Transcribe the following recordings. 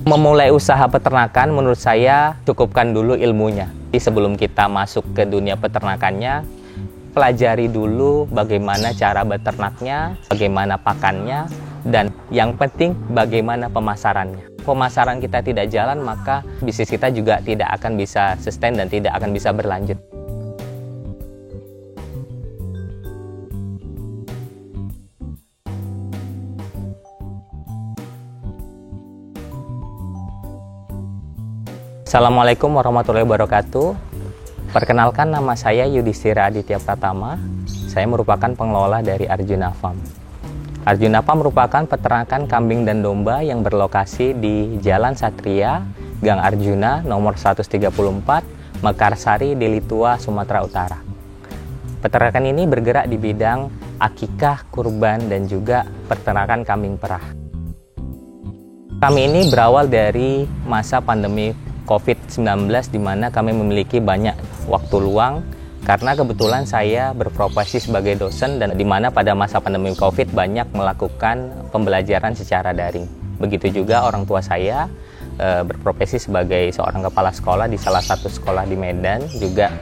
Memulai usaha peternakan menurut saya cukupkan dulu ilmunya. Jadi sebelum kita masuk ke dunia peternakannya, pelajari dulu bagaimana cara beternaknya, bagaimana pakannya, dan yang penting bagaimana pemasarannya. Pemasaran kita tidak jalan, maka bisnis kita juga tidak akan bisa sustain dan tidak akan bisa berlanjut. Assalamualaikum warahmatullahi wabarakatuh. Perkenalkan, nama saya Yudhistira Aditya Pratama. Saya merupakan pengelola dari Arjuna Farm. Arjuna Farm merupakan peternakan kambing dan domba yang berlokasi di Jalan Satria, Gang Arjuna, nomor 134, Mekarsari, Deli Tua, Sumatera Utara. Peternakan ini bergerak di bidang akikah, kurban, dan juga peternakan kambing perah. Kami ini berawal dari masa pandemi COVID-19, di mana kami memiliki banyak waktu luang karena kebetulan saya berprofesi sebagai dosen, dan di mana pada masa pandemi COVID banyak melakukan pembelajaran secara daring. Begitu juga orang tua saya berprofesi sebagai seorang kepala sekolah di salah satu sekolah di Medan, juga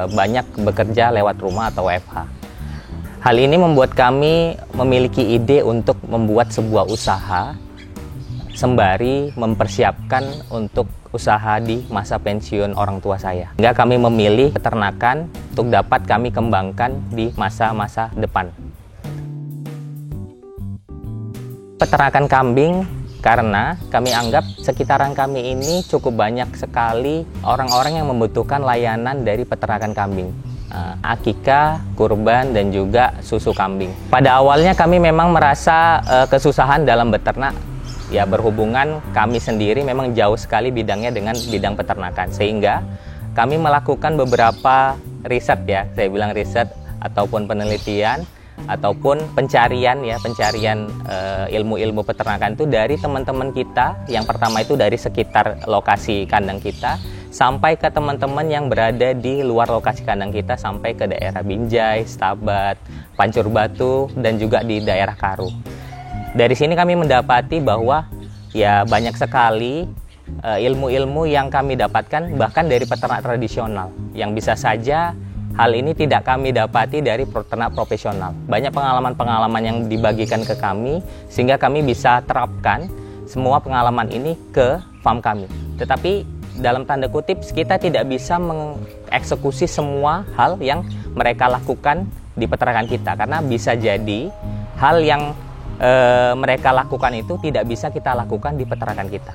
banyak bekerja lewat rumah atau WFH. Hal ini membuat kami memiliki ide untuk membuat sebuah usaha sembari mempersiapkan untuk usaha di masa pensiun orang tua saya. Sehingga kami memilih peternakan untuk dapat kami kembangkan di masa-masa depan. Peternakan kambing karena kami anggap sekitaran kami ini cukup banyak sekali orang-orang yang membutuhkan layanan dari peternakan kambing. Akikah, kurban, dan juga susu kambing. Pada awalnya kami memang merasa kesusahan dalam beternak. Ya, berhubungan kami sendiri memang jauh sekali bidangnya dengan bidang peternakan, sehingga kami melakukan beberapa riset, ya saya bilang riset ataupun penelitian ataupun pencarian ilmu-ilmu peternakan itu dari teman-teman kita. Yang pertama itu dari sekitar lokasi kandang kita sampai ke teman-teman yang berada di luar lokasi kandang kita, sampai ke daerah Binjai, Stabat, Pancur Batu, dan juga di daerah Karu. Dari sini kami mendapati bahwa ya banyak sekali ilmu-ilmu yang kami dapatkan bahkan dari peternak tradisional, yang bisa saja hal ini tidak kami dapati dari peternak profesional. Banyak pengalaman-pengalaman yang dibagikan ke kami sehingga kami bisa terapkan semua pengalaman ini ke farm kami. Tetapi dalam tanda kutip kita tidak bisa mengeksekusi semua hal yang mereka lakukan di peternakan kita, karena bisa jadi hal yang mereka lakukan itu tidak bisa kita lakukan di peternakan kita.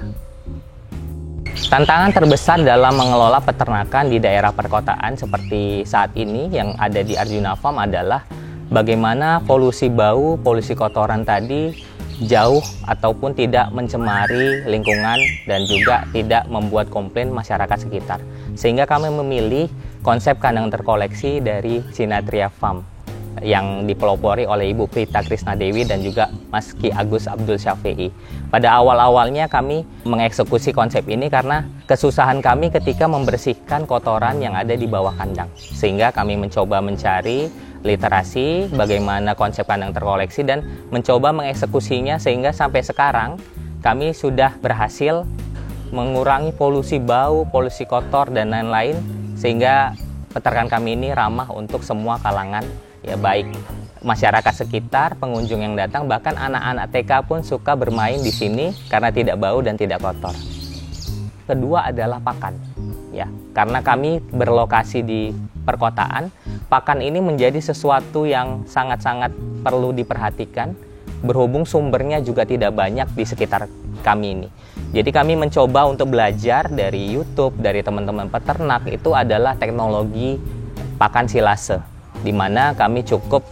Tantangan terbesar dalam mengelola peternakan di daerah perkotaan seperti saat ini yang ada di Arjuna Farm adalah bagaimana polusi bau, polusi kotoran tadi jauh ataupun tidak mencemari lingkungan dan juga tidak membuat komplain masyarakat sekitar. Sehingga kami memilih konsep kandang terkoleksi dari Sinatria Farm yang dipelopori oleh Ibu Prita Krisnadewi dan juga Mas Ki Agus Abdul Syafi'i. Pada awal-awalnya kami mengeksekusi konsep ini karena kesusahan kami ketika membersihkan kotoran yang ada di bawah kandang. Sehingga kami mencoba mencari literasi bagaimana konsep kandang terkoleksi dan mencoba mengeksekusinya, sehingga sampai sekarang kami sudah berhasil mengurangi polusi bau, polusi kotor, dan lain-lain, sehingga peternakan kami ini ramah untuk semua kalangan, ya baik masyarakat sekitar, pengunjung yang datang, bahkan anak-anak TK pun suka bermain di sini karena tidak bau dan tidak kotor. Kedua adalah pakan, ya karena kami berlokasi di perkotaan, pakan ini menjadi sesuatu yang sangat-sangat perlu diperhatikan, berhubung sumbernya juga tidak banyak di sekitar kami ini. Jadi kami mencoba untuk belajar dari YouTube, dari teman-teman peternak, itu adalah teknologi pakan silase, di mana kami cukup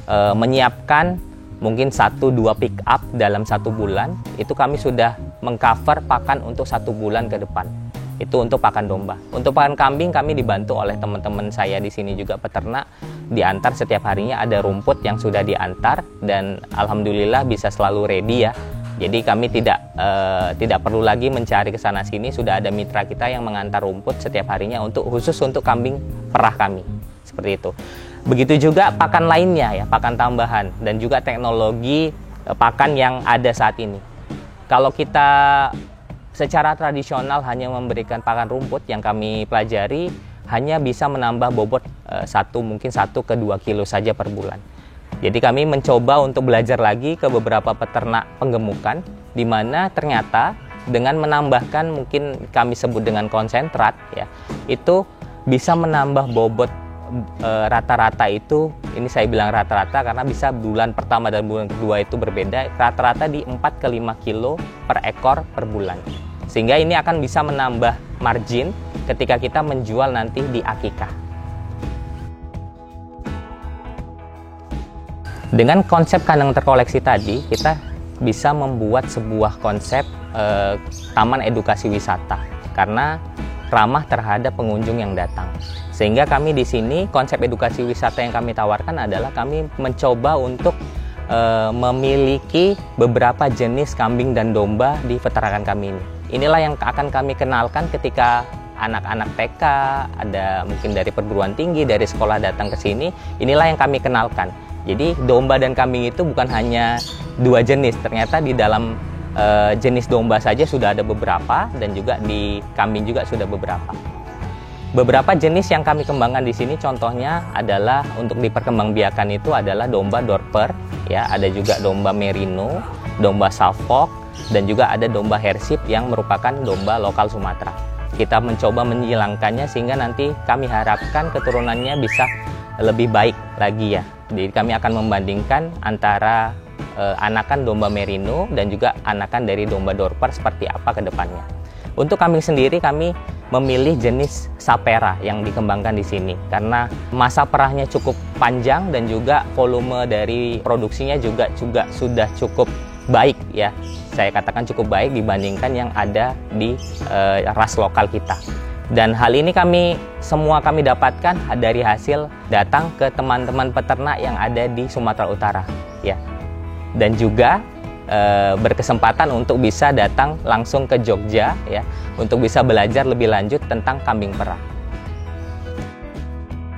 menyiapkan mungkin 1-2 pick up dalam 1 bulan. Itu kami sudah mengcover pakan untuk 1 bulan ke depan. Itu untuk pakan domba. Untuk pakan kambing kami dibantu oleh teman-teman saya di sini juga peternak. Diantar setiap harinya ada rumput yang sudah diantar, dan alhamdulillah bisa selalu ready ya. Jadi kami tidak perlu lagi mencari ke sana sini, sudah ada mitra kita yang mengantar rumput setiap harinya khusus untuk kambing perah kami. Seperti itu. Begitu juga pakan lainnya, ya, pakan tambahan dan juga teknologi pakan yang ada saat ini. Kalau kita secara tradisional hanya memberikan pakan rumput, yang kami pelajari hanya bisa menambah bobot mungkin 1 ke 2 kilo saja per bulan. Jadi kami mencoba untuk belajar lagi ke beberapa peternak penggemukan, di mana ternyata dengan menambahkan mungkin kami sebut dengan konsentrat, ya, itu bisa menambah bobot rata-rata itu, ini saya bilang rata-rata karena bisa bulan pertama dan bulan kedua itu berbeda, rata-rata di 4 ke 5 kilo per ekor per bulan. Sehingga ini akan bisa menambah margin ketika kita menjual nanti di akikah. Dengan konsep kandang terkoleksi tadi, kita bisa membuat sebuah konsep taman edukasi wisata karena ramah terhadap pengunjung yang datang. Sehingga kami di sini, konsep edukasi wisata yang kami tawarkan adalah kami mencoba untuk memiliki beberapa jenis kambing dan domba di peternakan kami ini. Inilah yang akan kami kenalkan ketika anak-anak TK, ada mungkin dari perguruan tinggi, dari sekolah datang ke sini. Inilah yang kami kenalkan. Jadi domba dan kambing itu bukan hanya 2 jenis, ternyata di dalam jenis domba saja sudah ada beberapa, dan juga di kambing juga sudah beberapa. Beberapa jenis yang kami kembangkan di sini contohnya adalah untuk diperkembangbiakan itu adalah domba Dorper, ya, ada juga domba Merino, domba Suffolk, dan juga ada domba Hership yang merupakan domba lokal Sumatera. Kita mencoba menghilangkannya sehingga nanti kami harapkan keturunannya bisa lebih baik lagi, ya. Jadi kami akan membandingkan antara anakan domba Merino dan juga anakan dari domba Dorper seperti apa ke depannya. Untuk kambing sendiri kami memilih jenis Sapera yang dikembangkan di sini karena masa perahnya cukup panjang dan juga volume dari produksinya juga sudah cukup baik, ya. Saya katakan cukup baik dibandingkan yang ada di ras lokal kita. Dan hal ini semua kami dapatkan dari hasil datang ke teman-teman peternak yang ada di Sumatera Utara, ya. Dan juga berkesempatan untuk bisa datang langsung ke Jogja, ya, untuk bisa belajar lebih lanjut tentang kambing perah.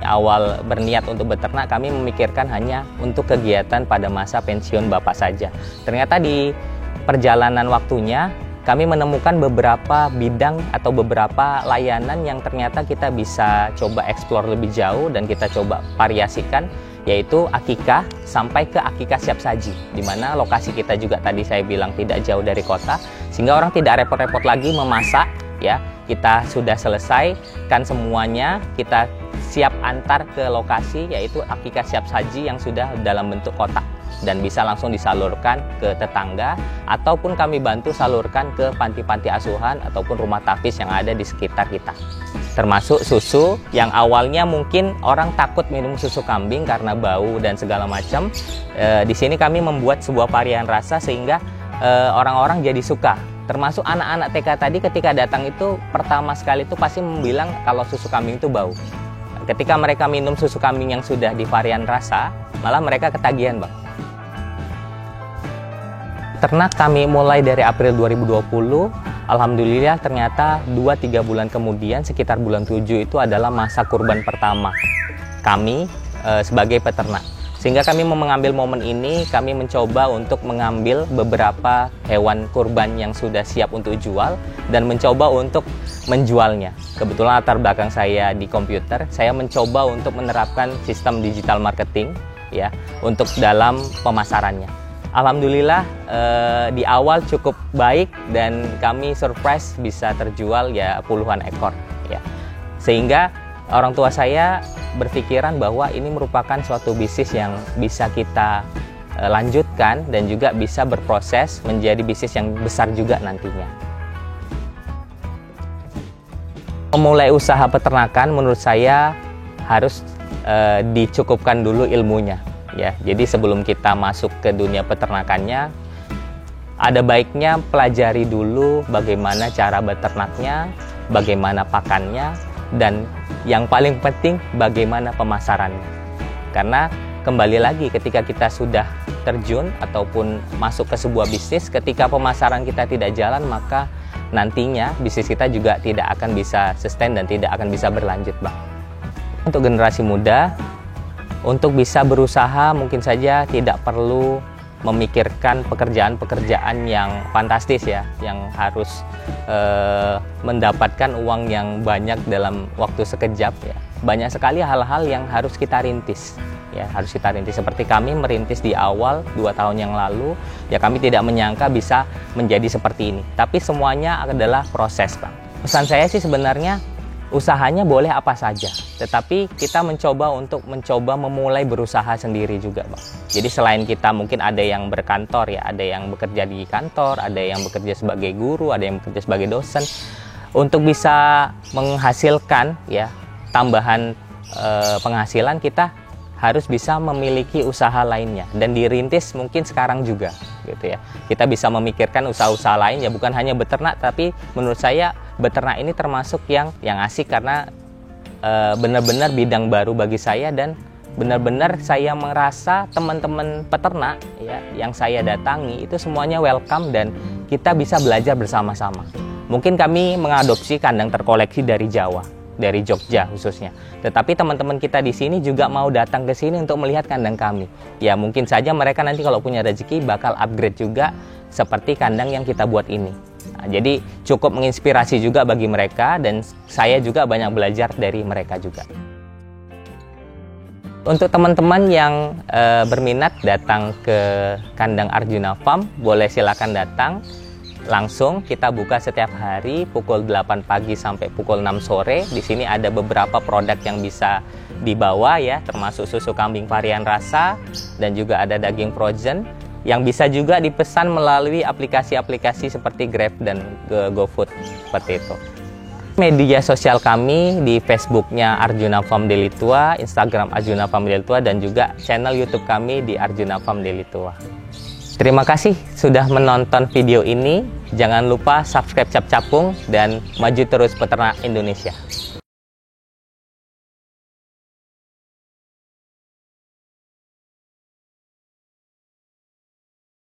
Awal berniat untuk beternak kami memikirkan hanya untuk kegiatan pada masa pensiun bapak saja. Ternyata di perjalanan waktunya kami menemukan beberapa bidang atau beberapa layanan yang ternyata kita bisa coba eksplor lebih jauh dan kita coba variasikan, yaitu akikah sampai ke akikah siap saji, di mana lokasi kita juga tadi saya bilang tidak jauh dari kota, sehingga orang tidak repot-repot lagi memasak, ya. Kita sudah selesaikan semuanya, kita siap antar ke lokasi, yaitu akikah siap saji yang sudah dalam bentuk kotak dan bisa langsung disalurkan ke tetangga ataupun kami bantu salurkan ke panti-panti asuhan ataupun rumah tafis yang ada di sekitar kita. Termasuk susu yang awalnya mungkin orang takut minum susu kambing karena bau dan segala macam. Di sini kami membuat sebuah varian rasa sehingga orang-orang jadi suka. Termasuk anak-anak TK tadi ketika datang itu pertama sekali itu pasti bilang kalau susu kambing itu bau. Ketika mereka minum susu kambing yang sudah di varian rasa, malah mereka ketagihan, Bang. Ternak kami mulai dari April 2020, alhamdulillah ternyata 2-3 bulan kemudian, sekitar bulan 7 itu adalah masa kurban pertama kami sebagai peternak. Sehingga kami mengambil momen ini, kami mencoba untuk mengambil beberapa hewan kurban yang sudah siap untuk jual dan mencoba untuk menjualnya. Kebetulan latar belakang saya di komputer, saya mencoba untuk menerapkan sistem digital marketing, ya, untuk dalam pemasarannya. Alhamdulillah di awal cukup baik dan kami surprise bisa terjual ya puluhan ekor, ya. Sehingga orang tua saya berpikiran bahwa ini merupakan suatu bisnis yang bisa kita lanjutkan dan juga bisa berproses menjadi bisnis yang besar juga nantinya. Memulai usaha peternakan menurut saya harus dicukupkan dulu ilmunya, ya. Jadi sebelum kita masuk ke dunia peternakannya, ada baiknya pelajari dulu bagaimana cara beternaknya, bagaimana pakannya, dan yang paling penting bagaimana pemasarannya. Karena kembali lagi ketika kita sudah terjun ataupun masuk ke sebuah bisnis, ketika pemasaran kita tidak jalan, maka nantinya bisnis kita juga tidak akan bisa sustain dan tidak akan bisa berlanjut, Bang. Untuk generasi muda, untuk bisa berusaha mungkin saja tidak perlu memikirkan pekerjaan-pekerjaan yang fantastis ya, yang harus mendapatkan uang yang banyak dalam waktu sekejap ya. Banyak sekali hal-hal yang harus kita rintis ya, harus kita rintis. Seperti kami merintis di awal 2 tahun yang lalu ya, kami tidak menyangka bisa menjadi seperti ini. Tapi semuanya adalah proses, Bang. Pesan saya sih sebenarnya usahanya boleh apa saja, tetapi kita mencoba memulai berusaha sendiri juga, Bang. Jadi selain kita mungkin ada yang berkantor ya, ada yang bekerja di kantor, ada yang bekerja sebagai guru, ada yang bekerja sebagai dosen, untuk bisa menghasilkan ya tambahan penghasilan, kita harus bisa memiliki usaha lainnya dan dirintis mungkin sekarang juga gitu ya. Kita bisa memikirkan usaha-usaha lain ya, bukan hanya beternak, tapi menurut saya beternak ini termasuk yang asik karena benar-benar bidang baru bagi saya, dan benar-benar saya merasa teman-teman peternak ya yang saya datangi itu semuanya welcome dan kita bisa belajar bersama-sama. Mungkin kami mengadopsi kandang terkoleksi dari Jawa, dari Jogja khususnya. Tetapi teman-teman kita di sini juga mau datang ke sini untuk melihat kandang kami. Ya mungkin saja mereka nanti kalau punya rezeki bakal upgrade juga seperti kandang yang kita buat ini. Nah, jadi cukup menginspirasi juga bagi mereka, dan saya juga banyak belajar dari mereka juga. Untuk teman-teman yang berminat datang ke kandang Arjuna Farm, boleh silakan datang. Langsung kita buka setiap hari pukul 8 pagi sampai pukul 6 sore. Di sini ada beberapa produk yang bisa dibawa ya, termasuk susu kambing varian rasa dan juga ada daging frozen yang bisa juga dipesan melalui aplikasi-aplikasi seperti Grab dan GoFood seperti itu. Media sosial kami di Facebooknya Arjuna Farm Delitua, Instagram Arjuna Farm Delitua, dan juga channel YouTube kami di Arjuna Farm Delitua. Terima kasih sudah menonton video ini. Jangan lupa subscribe Cap Capung dan maju terus peternak Indonesia.